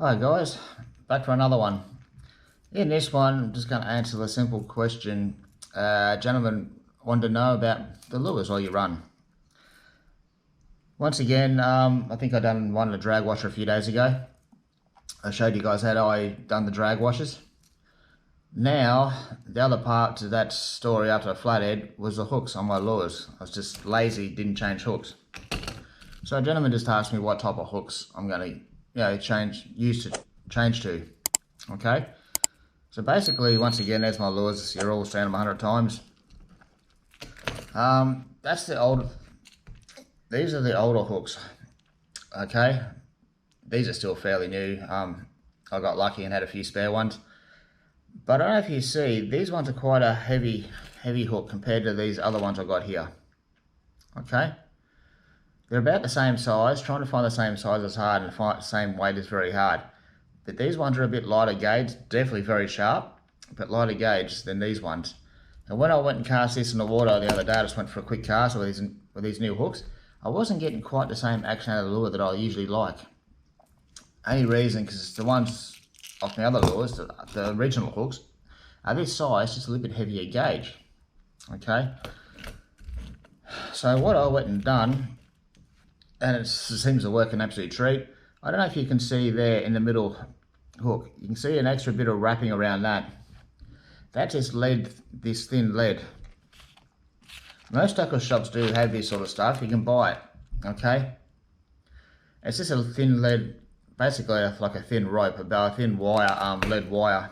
Hi guys, back for another one. In this one, I'm just going to answer the simple question. Gentlemen wanted to know about the lures while you run. Once again, I think I done one of the drag washer a few days ago. I showed you guys how I done the drag washers. Now, the other part to that story after a flathead was the hooks on my lures. I was just lazy, didn't change hooks. So a gentleman just asked me what type of hooks I'm going to change to. Okay, so basically, once again, there's my lures. You're all seen them 100 times. These are the older hooks. Okay, these are still fairly new. I got lucky and had a few spare ones, but I don't know if you see, these ones are quite a heavy hook compared to these other ones I got here. Okay, they're about the same size. Trying to find the same size is hard, and find the same weight is very hard. But these ones are a bit lighter gauge, definitely very sharp, but lighter gauge than these ones. And when I went and cast this in the water the other day, I just went for a quick cast with these new hooks. I wasn't getting quite the same action out of the lure that I usually like. Only reason, because the ones off my other lures, the original hooks, are this size, just a little bit heavier gauge. Okay. So what I went and done, and it seems to work an absolute treat. I don't know if you can see there in the middle hook, you can see an extra bit of wrapping around that. That's just lead, this thin lead. Most tackle shops do have this sort of stuff. You can buy it, okay? It's just a thin lead, basically like a thin rope, about a thin wire, lead wire.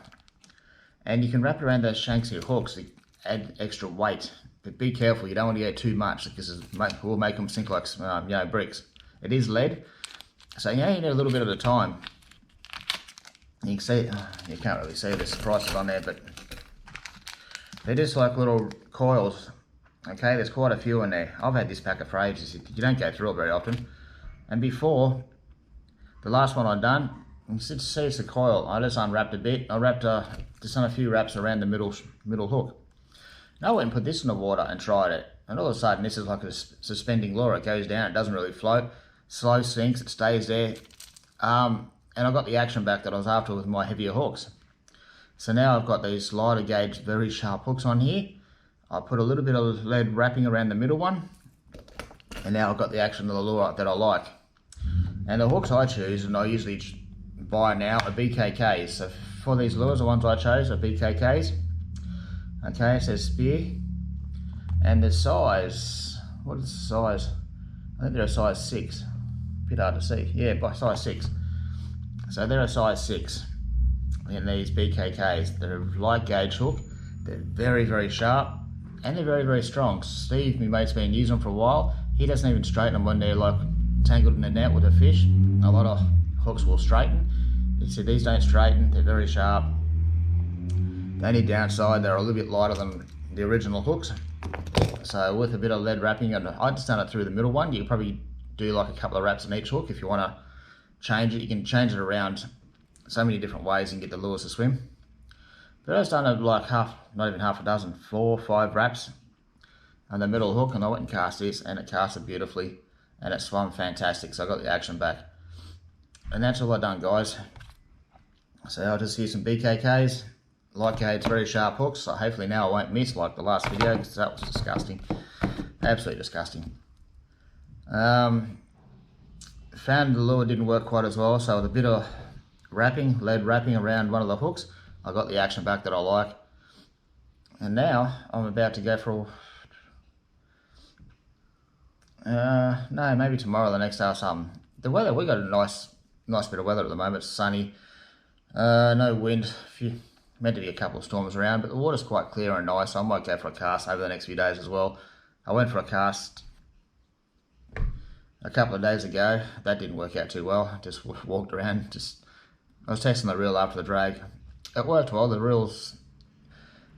And you can wrap it around those shanks of your hooks to add extra weight. But be careful, you don't want to get too much because it will make them sink like bricks. It is lead. So you need a little bit at a time. You can see, you can't really see the prices on there, but they're just like little coils. Okay, there's quite a few in there. I've had this packet for ages. You don't go through it very often. And before, the last one I've done, you can see it's a coil. I just unwrapped a bit. I wrapped just done a few wraps around the middle hook. Now I went and put this in the water and tried it. And all of a sudden, this is like a suspending lure. It goes down, it doesn't really float. Slow sinks, it stays there. And I got the action back that I was after with my heavier hooks. So now I've got these lighter gauge, very sharp hooks on here. I put a little bit of lead wrapping around the middle one. And now I've got the action of the lure that I like. And the hooks I choose, and I usually buy now, are BKKs. So for these lures, the ones I chose are BKKs. Okay, it says spear. And the size, what is the size? I think they're a size 6. Bit hard to see. Yeah, by size 6. So they're a size 6 in these BKKs. They're a light gauge hook. They're very, very sharp, and they're very, very strong. Steve, my mate's been using them for a while. He doesn't even straighten them when they're like tangled in a net with a fish. A lot of hooks will straighten. He said these don't straighten. They're very sharp. The only downside, they're a little bit lighter than the original hooks. So with a bit of lead wrapping, and I just done it through the middle one. You can probably do like a couple of wraps on each hook if you want to change it. You can change it around so many different ways and get the lures to swim. But I just done it like not even half a dozen, 4 or 5 wraps on the middle hook, and I went and cast this, and it casted beautifully, and it swam fantastic. So I got the action back, and that's all I done, guys. So I'll just use some BKKs, light gauge, very sharp hooks. So hopefully now I won't miss like the last video, because that was disgusting, absolutely disgusting. Found the lure didn't work quite as well, so with a bit of lead wrapping around one of the hooks, I got the action back that I like. And now I'm about to go for no, maybe tomorrow, the next day or something. The weather, we got a nice bit of weather at the moment. It's sunny, no wind, meant to be a couple of storms around, but the water's quite clear and nice, so I might go for a cast over the next few days as well. I went for a cast a couple of days ago. That didn't work out too well. Just walked around, I was testing the reel after the drag. It worked well. The reels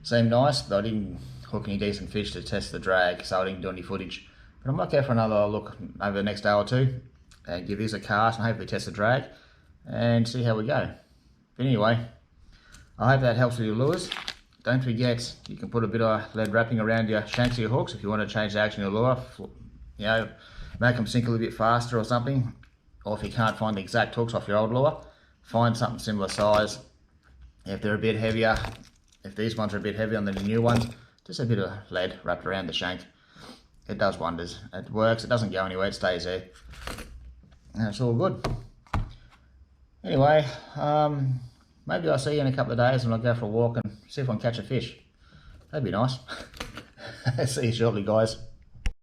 seemed nice, but I didn't hook any decent fish to test the drag, so I didn't do any footage. But I might go for another look over the next day or two and give this a cast and hopefully test the drag and see how we go. But anyway, I hope that helps with your lures. Don't forget, you can put a bit of lead wrapping around your shanks of your hooks if you want to change the action of your lure. Make them sink a little bit faster or something. Or if you can't find the exact hooks off your old lure, find something similar size. If they're a bit heavier, if these ones are a bit heavier than the new ones, just a bit of lead wrapped around the shank. It does wonders. It works. It doesn't go anywhere. It stays there. And it's all good. Anyway, maybe I'll see you in a couple of days when I go for a walk and see if I can catch a fish. That'd be nice. See you shortly, guys.